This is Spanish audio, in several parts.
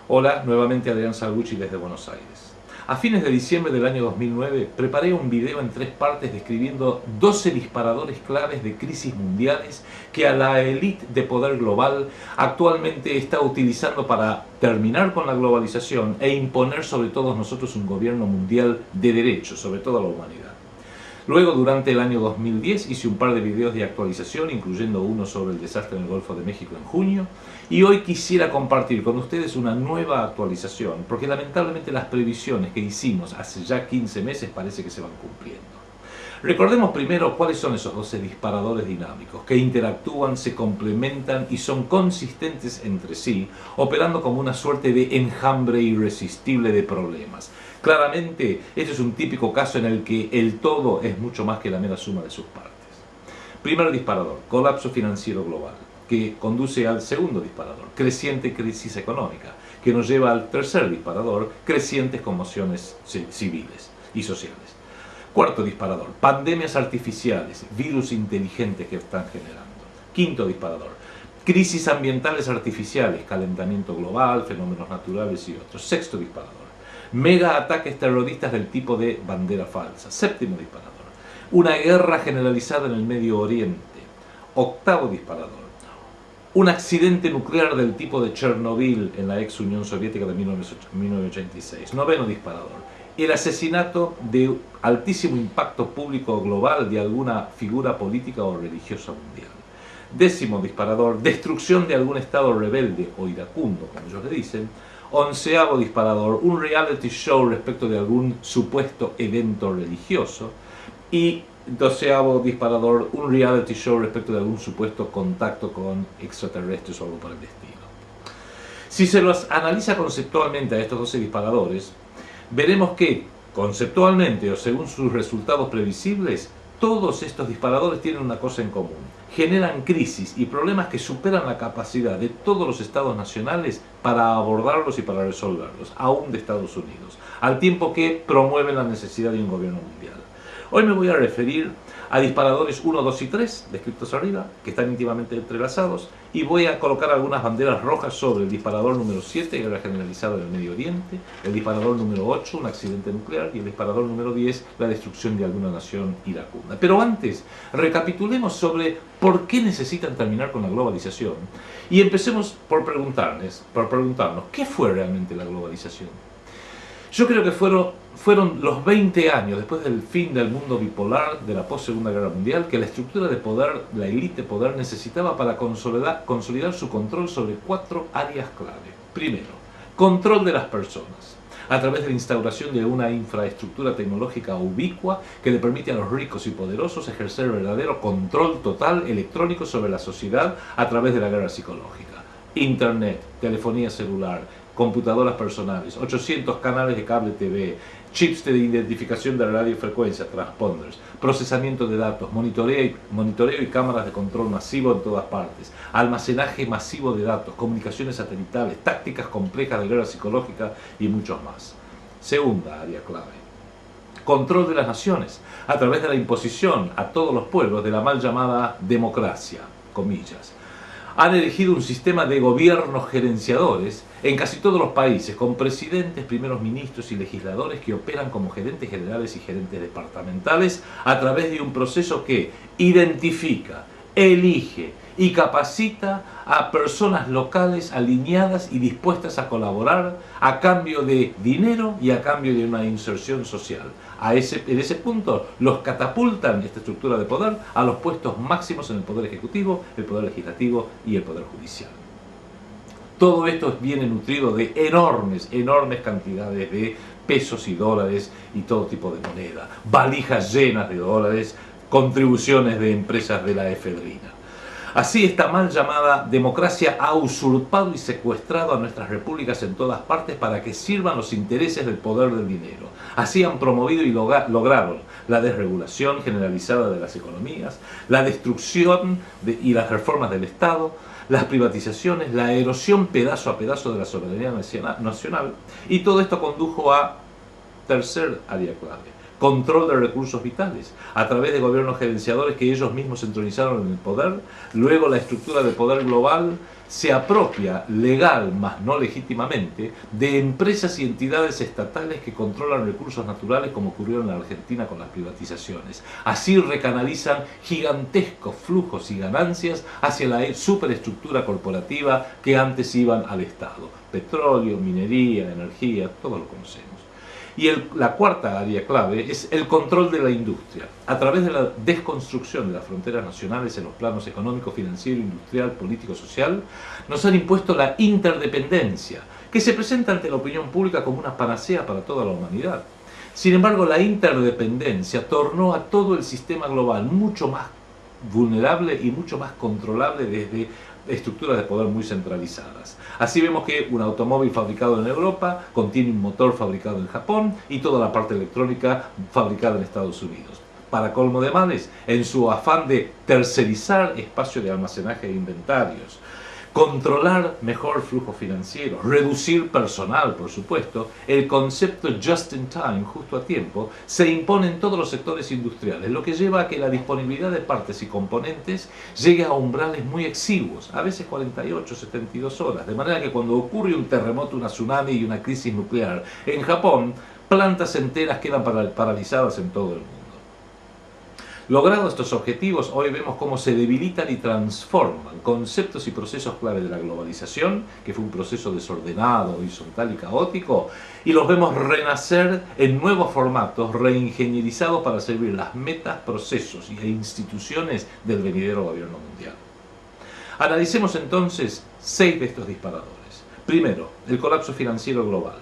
Hola, nuevamente Adrián Salgucci desde Buenos Aires. A fines de diciembre del año 2009 preparé un video en 3 partes describiendo 12 disparadores claves de crisis mundiales que a la élite de poder global actualmente está utilizando para terminar con la globalización e imponer sobre todos nosotros un gobierno mundial de derecho, sobre toda la humanidad. Luego, durante el año 2010, hice un par de videos de actualización, incluyendo uno sobre el desastre en el Golfo de México en junio, y hoy quisiera compartir con ustedes una nueva actualización, porque lamentablemente las previsiones que hicimos hace ya 15 meses parece que se van cumpliendo. Recordemos primero cuáles son esos 12 disparadores dinámicos que interactúan, se complementan y son consistentes entre sí, operando como una suerte de enjambre irresistible de problemas. Claramente, este es un típico caso en el que el todo es mucho más que la mera suma de sus partes. Primer disparador, colapso financiero global, que conduce al segundo disparador, creciente crisis económica, que nos lleva al tercer disparador, crecientes conmociones civiles y sociales. Cuarto disparador, pandemias artificiales, virus inteligentes que están generando. Quinto disparador, crisis ambientales artificiales, calentamiento global, fenómenos naturales y otros. Sexto disparador, mega ataques terroristas del tipo de bandera falsa. Séptimo disparador, una guerra generalizada en el Medio Oriente. Octavo disparador, un accidente nuclear del tipo de Chernobyl en la ex Unión Soviética de 1986. Noveno disparador, el asesinato de altísimo impacto público global de alguna figura política o religiosa mundial. Décimo disparador, destrucción de algún estado rebelde o iracundo, como ellos le dicen. Onceavo disparador, un reality show respecto de algún supuesto evento religioso. Y doceavo disparador, un reality show respecto de algún supuesto contacto con extraterrestres o algo por el estilo. Si se los analiza conceptualmente a estos 12 disparadores, veremos que, conceptualmente o según sus resultados previsibles, todos estos disparadores tienen una cosa en común: generan crisis y problemas que superan la capacidad de todos los estados nacionales para abordarlos y para resolverlos, aún de Estados Unidos, al tiempo que promueven la necesidad de un gobierno mundial. Hoy me voy a referir a disparadores 1, 2 y 3, descritos arriba, que están íntimamente entrelazados, y voy a colocar algunas banderas rojas sobre el disparador número 7, guerra generalizada en el Medio Oriente, el disparador número 8, un accidente nuclear, y el disparador número 10, la destrucción de alguna nación iracunda. Pero antes, recapitulemos sobre por qué necesitan terminar con la globalización, y empecemos por preguntarnos, ¿qué fue realmente la globalización? Yo creo que fueron los 20 años después del fin del mundo bipolar de la post-Segunda Guerra Mundial que la estructura de poder, la élite de poder, necesitaba para consolidar su control sobre 4 áreas clave. Primero, control de las personas, a través de la instauración de una infraestructura tecnológica ubicua que le permite a los ricos y poderosos ejercer verdadero control total electrónico sobre la sociedad a través de la guerra psicológica. Internet, telefonía celular, computadoras personales, 800 canales de cable TV, chips de identificación de radiofrecuencia, transponders, procesamiento de datos, monitoreo y cámaras de control masivo en todas partes, almacenaje masivo de datos, comunicaciones satelitales, tácticas complejas de guerra psicológica y muchos más. Segunda área clave: control de las naciones, a través de la imposición a todos los pueblos de la mal llamada democracia, comillas. Han elegido un sistema de gobiernos gerenciadores en casi todos los países, con presidentes, primeros ministros y legisladores que operan como gerentes generales y gerentes departamentales a través de un proceso que identifica, elige y capacita a personas locales alineadas y dispuestas a colaborar a cambio de dinero y a cambio de una inserción social. En ese punto los catapultan, esta estructura de poder, a los puestos máximos en el poder ejecutivo, el poder legislativo y el poder judicial. Todo esto viene nutrido de enormes cantidades de pesos y dólares y todo tipo de moneda, valijas llenas de dólares, contribuciones de empresas de la efedrina. Así, esta mal llamada democracia ha usurpado y secuestrado a nuestras repúblicas en todas partes para que sirvan los intereses del poder del dinero. Así han promovido y lograron la desregulación generalizada de las economías, la destrucción y las reformas del Estado, las privatizaciones, la erosión pedazo a pedazo de la soberanía nacional, y todo esto condujo a tercer área clave: control de recursos vitales, a través de gobiernos gerenciadores que ellos mismos entronizaron en el poder. Luego la estructura de poder global se apropia legal, mas no legítimamente, de empresas y entidades estatales que controlan recursos naturales, como ocurrió en la Argentina con las privatizaciones. Así recanalizan gigantescos flujos y ganancias hacia la superestructura corporativa que antes iban al Estado. Petróleo, minería, energía, todo lo conocemos. Y la cuarta área clave es el control de la industria. A través de la desconstrucción de las fronteras nacionales en los planos económico, financiero, industrial, político, social, nos han impuesto la interdependencia, que se presenta ante la opinión pública como una panacea para toda la humanidad. Sin embargo, la interdependencia tornó a todo el sistema global mucho más vulnerable y mucho más controlable desde estructuras de poder muy centralizadas. Así vemos que un automóvil fabricado en Europa contiene un motor fabricado en Japón y toda la parte electrónica fabricada en Estados Unidos. Para colmo de males, en su afán de tercerizar espacio de almacenaje e inventarios, controlar mejor flujo financiero, reducir personal, por supuesto, el concepto just in time, justo a tiempo, se impone en todos los sectores industriales, lo que lleva a que la disponibilidad de partes y componentes llegue a umbrales muy exiguos, a veces 48, 72 horas, de manera que cuando ocurre un terremoto, una tsunami y una crisis nuclear en Japón, plantas enteras quedan paralizadas en todo el mundo. Logrados estos objetivos, hoy vemos cómo se debilitan y transforman conceptos y procesos clave de la globalización, que fue un proceso desordenado, horizontal y caótico, y los vemos renacer en nuevos formatos, reingenierizados para servir las metas, procesos e instituciones del venidero gobierno mundial. Analicemos entonces 6 de estos disparadores. Primero, el colapso financiero global.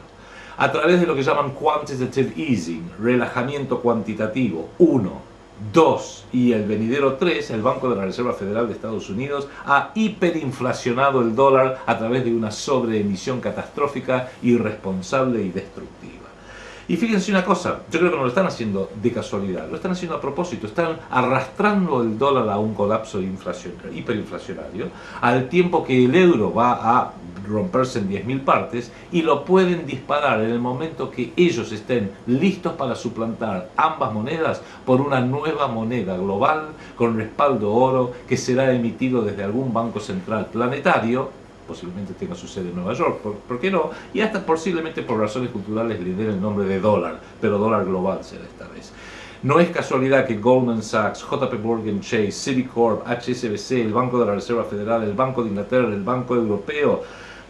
A través de lo que llaman quantitative easing, relajamiento cuantitativo, 1. 2. Y el venidero 3, el Banco de la Reserva Federal de Estados Unidos ha hiperinflacionado el dólar a través de una sobreemisión catastrófica, irresponsable y destructiva. Y fíjense una cosa, yo creo que no lo están haciendo de casualidad, lo están haciendo a propósito, están arrastrando el dólar a un colapso hiperinflacionario, al tiempo que el euro va a romperse en 10.000 partes, y lo pueden disparar en el momento que ellos estén listos para suplantar ambas monedas por una nueva moneda global con respaldo oro que será emitido desde algún banco central planetario, posiblemente tenga su sede en Nueva York, ¿por qué no? Y hasta posiblemente por razones culturales le den el nombre de dólar, pero dólar global será esta vez. No es casualidad que Goldman Sachs, JP Morgan Chase, Citicorp, HSBC, el Banco de la Reserva Federal, el Banco de Inglaterra, el Banco Europeo,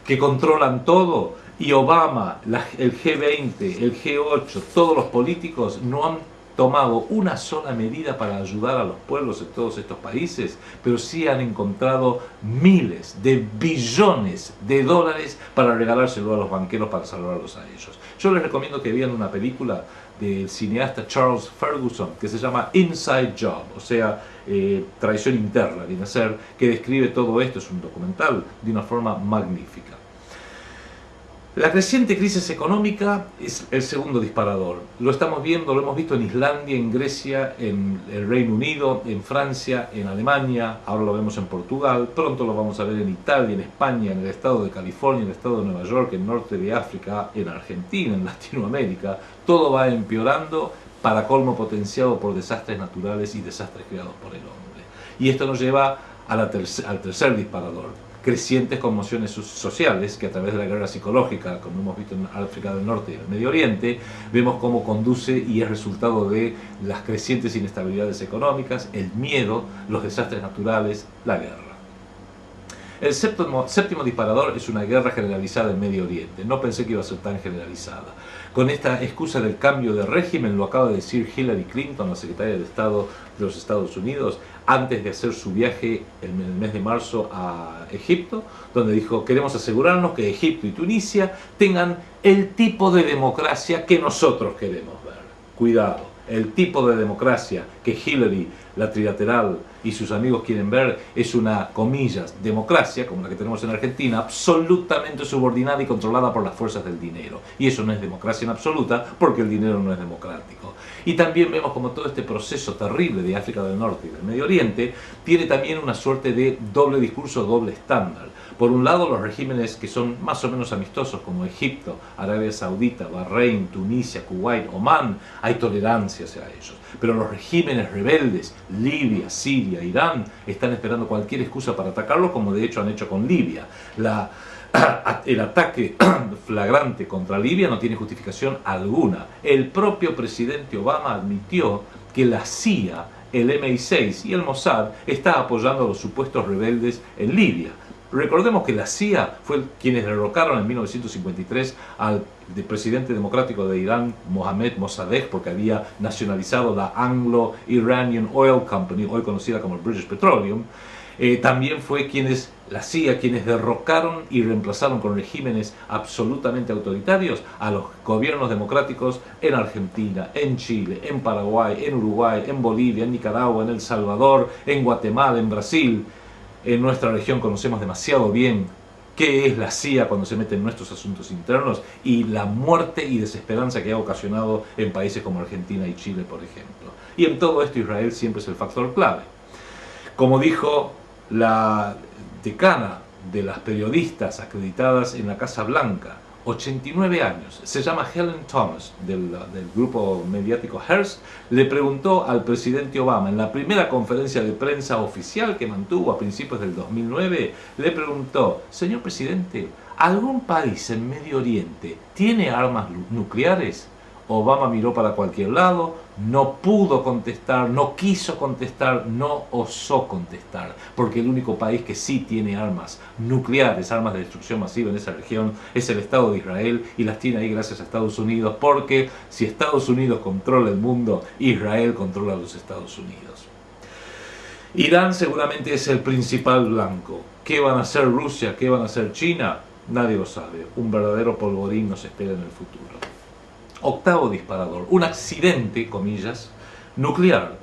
que controlan todo, y Obama, el G20, el G8, todos los políticos no han tomado una sola medida para ayudar a los pueblos de todos estos países, pero sí han encontrado miles de billones de dólares para regalárselo a los banqueros para salvarlos a ellos. Yo les recomiendo que vean una película del cineasta Charles Ferguson que se llama Inside Job, o sea, traición interna, viene a ser, que describe todo esto, es un documental, de una forma magnífica. La creciente crisis económica es el segundo disparador. Lo estamos viendo, lo hemos visto en Islandia, en Grecia, en el Reino Unido, en Francia, en Alemania, ahora lo vemos en Portugal, pronto lo vamos a ver en Italia, en España, en el estado de California, en el estado de Nueva York, en el norte de África, en Argentina, en Latinoamérica. Todo va empeorando, para colmo potenciado por desastres naturales y desastres creados por el hombre. Y esto nos lleva al tercer disparador. Crecientes conmociones sociales que a través de la guerra psicológica, como hemos visto en África del Norte y en el Medio Oriente, vemos cómo conduce y es resultado de las crecientes inestabilidades económicas, el miedo, los desastres naturales, la guerra. El séptimo disparador es una guerra generalizada en Medio Oriente. No pensé que iba a ser tan generalizada. Con esta excusa del cambio de régimen, lo acaba de decir Hillary Clinton, la secretaria de Estado de los Estados Unidos, antes de hacer su viaje en el mes de marzo a Egipto, donde dijo: queremos asegurarnos que Egipto y Tunisia tengan el tipo de democracia que nosotros queremos ver. Cuidado, el tipo de democracia que Hillary la trilateral y sus amigos quieren ver es una, comillas, democracia, como la que tenemos en Argentina, absolutamente subordinada y controlada por las fuerzas del dinero. Y eso no es democracia en absoluta, porque el dinero no es democrático. Y también vemos como todo este proceso terrible de África del Norte y del Medio Oriente tiene también una suerte de doble discurso, doble estándar. Por un lado, los regímenes que son más o menos amistosos, como Egipto, Arabia Saudita, Bahrein, Tunisia, Kuwait, Omán, hay tolerancia hacia ellos. Pero los regímenes rebeldes, Libia, Siria, Irán, están esperando cualquier excusa para atacarlos, como de hecho han hecho con Libia. El ataque flagrante contra Libia no tiene justificación alguna. El propio presidente Obama admitió que la CIA, el MI6 y el Mossad está apoyando a los supuestos rebeldes en Libia. Recordemos que la CIA fue quienes derrocaron en 1953 al presidente democrático de Irán, Mohammad Mossadegh, porque había nacionalizado la Anglo-Iranian Oil Company, hoy conocida como el British Petroleum. También fue la CIA quienes derrocaron y reemplazaron con regímenes absolutamente autoritarios a los gobiernos democráticos en Argentina, en Chile, en Paraguay, en Uruguay, en Bolivia, en Nicaragua, en El Salvador, en Guatemala, en Brasil. En nuestra región conocemos demasiado bien qué es la CIA cuando se mete en nuestros asuntos internos y la muerte y desesperanza que ha ocasionado en países como Argentina y Chile, por ejemplo. Y en todo esto Israel siempre es el factor clave. Como dijo la decana de las periodistas acreditadas en la Casa Blanca, 89 años, se llama Helen Thomas, del grupo mediático Hearst, le preguntó al presidente Obama en la primera conferencia de prensa oficial que mantuvo a principios del 2009, le preguntó: señor presidente, ¿algún país en Medio Oriente tiene armas nucleares? Obama miró para cualquier lado, no pudo contestar, no quiso contestar, no osó contestar, porque el único país que sí tiene armas nucleares, armas de destrucción masiva en esa región, es el Estado de Israel, y las tiene ahí gracias a Estados Unidos, porque si Estados Unidos controla el mundo, Israel controla los Estados Unidos. Irán seguramente es el principal blanco. ¿Qué van a hacer Rusia? ¿Qué van a hacer China? Nadie lo sabe. Un verdadero polvorín nos espera en el futuro. Octavo disparador, un accidente, comillas, nuclear.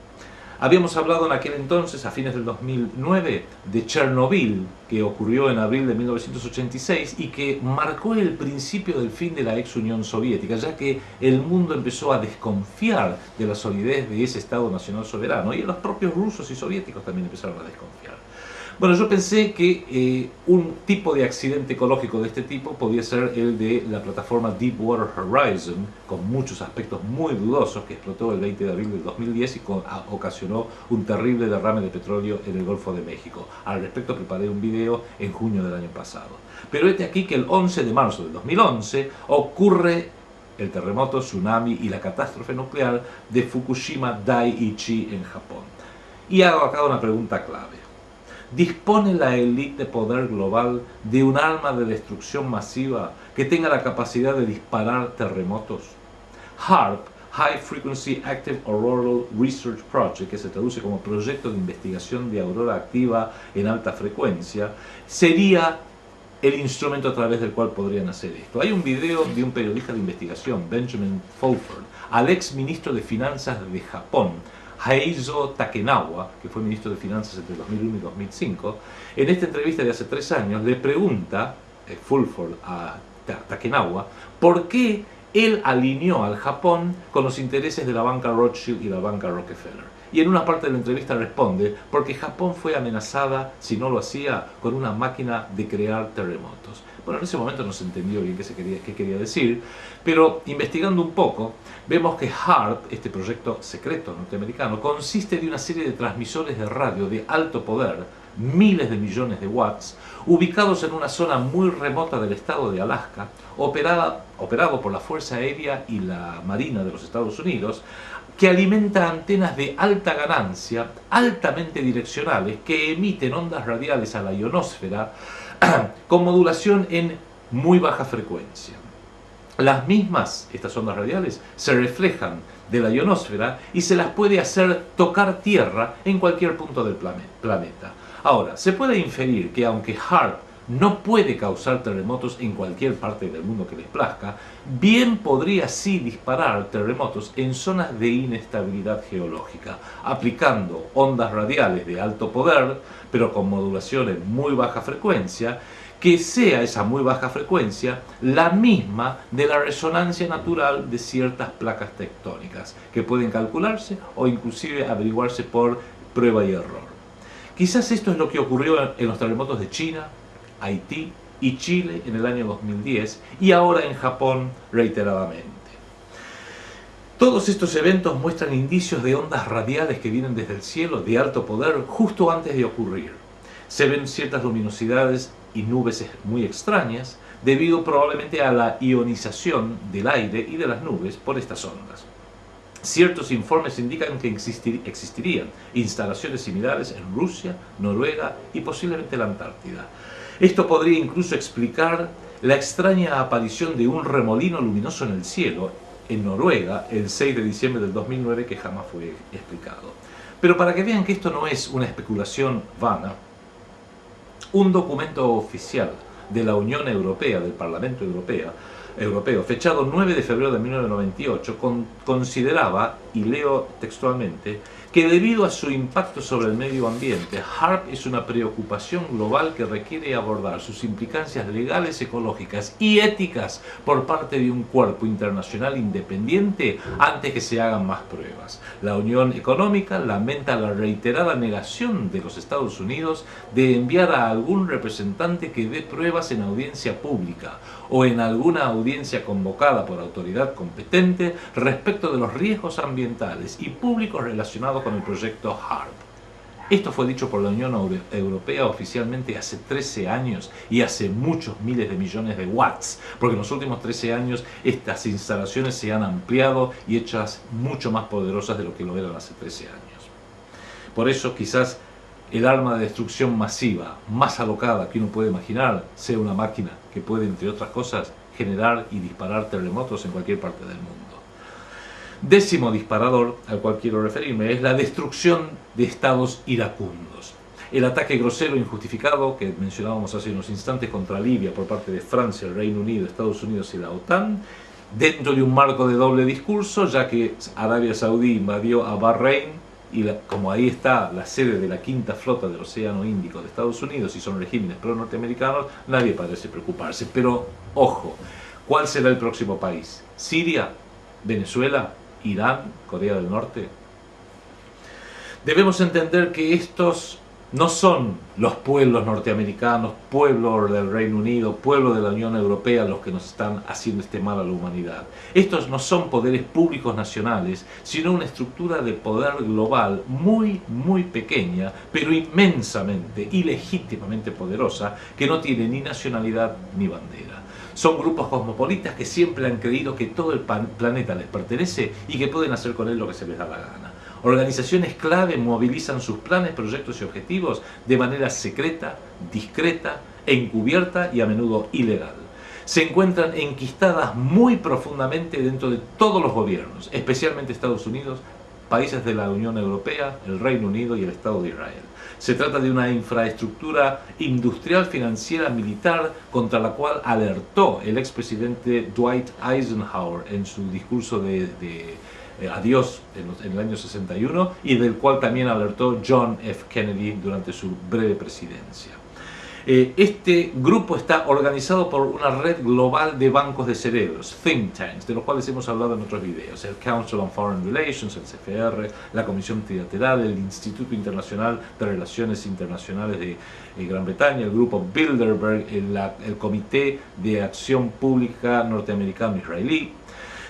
Habíamos hablado en aquel entonces, a fines del 2009, de Chernobyl, que ocurrió en abril de 1986 y que marcó el principio del fin de la ex Unión Soviética, ya que el mundo empezó a desconfiar de la solidez de ese Estado nacional soberano, y los propios rusos y soviéticos también empezaron a desconfiar. Bueno, yo pensé que un tipo de accidente ecológico de este tipo podía ser el de la plataforma Deepwater Horizon, con muchos aspectos muy dudosos, que explotó el 20 de abril del 2010 y ocasionó un terrible derrame de petróleo en el Golfo de México. Al respecto preparé un video en junio del año pasado. Pero este aquí que el 11 de marzo del 2011 ocurre el terremoto, tsunami y la catástrofe nuclear de Fukushima Daiichi en Japón. Y hago acá una pregunta clave. ¿Dispone la élite de poder global de un arma de destrucción masiva que tenga la capacidad de disparar terremotos? HAARP, High Frequency Active Auroral Research Project, que se traduce como Proyecto de Investigación de Aurora Activa en Alta Frecuencia, sería el instrumento a través del cual podrían hacer esto. Hay un video de un periodista de investigación, Benjamin Fulford, al ex ministro de Finanzas de Japón, Heizo Takenawa, que fue ministro de Finanzas entre 2001 y 2005, en esta entrevista de hace 3 años le pregunta Fulford a Takenawa por qué él alineó al Japón con los intereses de la banca Rothschild y la banca Rockefeller. Y en una parte de la entrevista responde: porque Japón fue amenazada, si no lo hacía, con una máquina de crear terremotos. Bueno, en ese momento no se entendió bien qué quería decir, pero investigando un poco, vemos que HAARP, este proyecto secreto norteamericano, consiste de una serie de transmisores de radio de alto poder, miles de millones de watts, ubicados en una zona muy remota del estado de Alaska, operado por la Fuerza Aérea y la Marina de los Estados Unidos, que alimenta antenas de alta ganancia, altamente direccionales, que emiten ondas radiales a la ionosfera con modulación en muy baja frecuencia. Las mismas, estas ondas radiales, se reflejan de la ionosfera y se las puede hacer tocar tierra en cualquier punto del planeta. Ahora, se puede inferir que aunque HAARP no puede causar terremotos en cualquier parte del mundo que les plazca, bien podría sí disparar terremotos en zonas de inestabilidad geológica, aplicando ondas radiales de alto poder, pero con modulación en muy baja frecuencia, que sea esa muy baja frecuencia la misma de la resonancia natural de ciertas placas tectónicas, que pueden calcularse o inclusive averiguarse por prueba y error. Quizás esto es lo que ocurrió en los terremotos de China, Haití y Chile en el año 2010 y ahora en Japón reiteradamente. Todos estos eventos muestran indicios de ondas radiales que vienen desde el cielo de alto poder justo antes de ocurrir. Se ven ciertas luminosidades y nubes muy extrañas debido probablemente a la ionización del aire y de las nubes por estas ondas. Ciertos informes indican que existirían instalaciones similares en Rusia, Noruega y posiblemente la Antártida. Esto podría incluso explicar la extraña aparición de un remolino luminoso en el cielo en Noruega el 6 de diciembre del 2009 que jamás fue explicado. Pero para que vean que esto no es una especulación vana, un documento oficial de la Unión Europea, del Parlamento Europeo, fechado 9 de febrero de 1998, consideraba, y leo textualmente, que debido a su impacto sobre el medio ambiente, HAARP es una preocupación global que requiere abordar sus implicancias legales, ecológicas y éticas por parte de un cuerpo internacional independiente antes que se hagan más pruebas. La Unión Económica lamenta la reiterada negación de los Estados Unidos de enviar a algún representante que dé pruebas en audiencia pública o en alguna audiencia convocada por autoridad competente respecto de los riesgos ambientales y públicos relacionados con el proyecto HAARP. Esto fue dicho por la Unión Europea oficialmente hace 13 años y hace muchos miles de millones de watts, porque en los últimos 13 años estas instalaciones se han ampliado y hechas mucho más poderosas de lo que lo eran hace 13 años. Por eso quizás el arma de destrucción masiva más alocada que uno puede imaginar sea una máquina que puede, entre otras cosas, generar y disparar terremotos en cualquier parte del mundo. Décimo disparador al cual quiero referirme es la destrucción de estados iracundos. El ataque grosero e injustificado que mencionábamos hace unos instantes contra Libia por parte de Francia, el Reino Unido, Estados Unidos y la OTAN, dentro de un marco de doble discurso, ya que Arabia Saudí invadió a Bahrein y como ahí está la sede de la quinta flota del Océano Índico de Estados Unidos y son regímenes pro-norteamericanos, nadie parece preocuparse. Pero, ojo, ¿cuál será el próximo país? ¿Siria? ¿Venezuela? ¿Irán? ¿Corea del Norte? Debemos entender que estos no son los pueblos norteamericanos, pueblos del Reino Unido, pueblos de la Unión Europea los que nos están haciendo este mal a la humanidad. Estos no son poderes públicos nacionales, sino una estructura de poder global muy, muy pequeña, pero inmensamente y legítimamente poderosa, que no tiene ni nacionalidad ni bandera. Son grupos cosmopolitas que siempre han creído que todo el planeta les pertenece y que pueden hacer con él lo que se les da la gana. Organizaciones clave movilizan sus planes, proyectos y objetivos de manera secreta, discreta, encubierta y a menudo ilegal. Se encuentran enquistadas muy profundamente dentro de todos los gobiernos, especialmente Estados Unidos, países de la Unión Europea, el Reino Unido y el Estado de Israel. Se trata de una infraestructura industrial, financiera, militar, contra la cual alertó el expresidente Dwight Eisenhower en su discurso de adiós en el año 61 y del cual también alertó John F. Kennedy durante su breve presidencia. Este grupo está organizado por una red global de bancos de cerebros, think tanks, de los cuales hemos hablado en otros videos, el Council on Foreign Relations, el CFR, la Comisión Trilateral, el Instituto Internacional de Relaciones Internacionales de Gran Bretaña, el grupo Bilderberg, el Comité de Acción Pública norteamericano-israelí.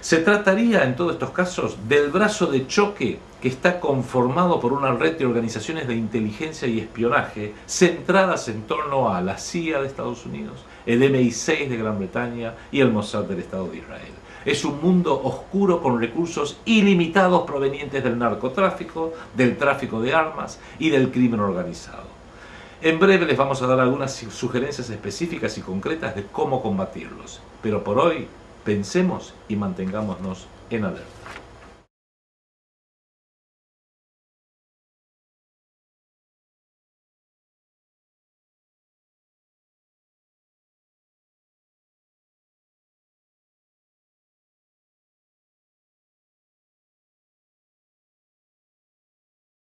Se trataría en todos estos casos del brazo de choque que está conformado por una red de organizaciones de inteligencia y espionaje centradas en torno a la CIA de Estados Unidos, el MI6 de Gran Bretaña y el Mossad del Estado de Israel. Es un mundo oscuro con recursos ilimitados provenientes del narcotráfico, del tráfico de armas y del crimen organizado. En breve les vamos a dar algunas sugerencias específicas y concretas de cómo combatirlos, pero por hoy pensemos y mantengámonos en alerta.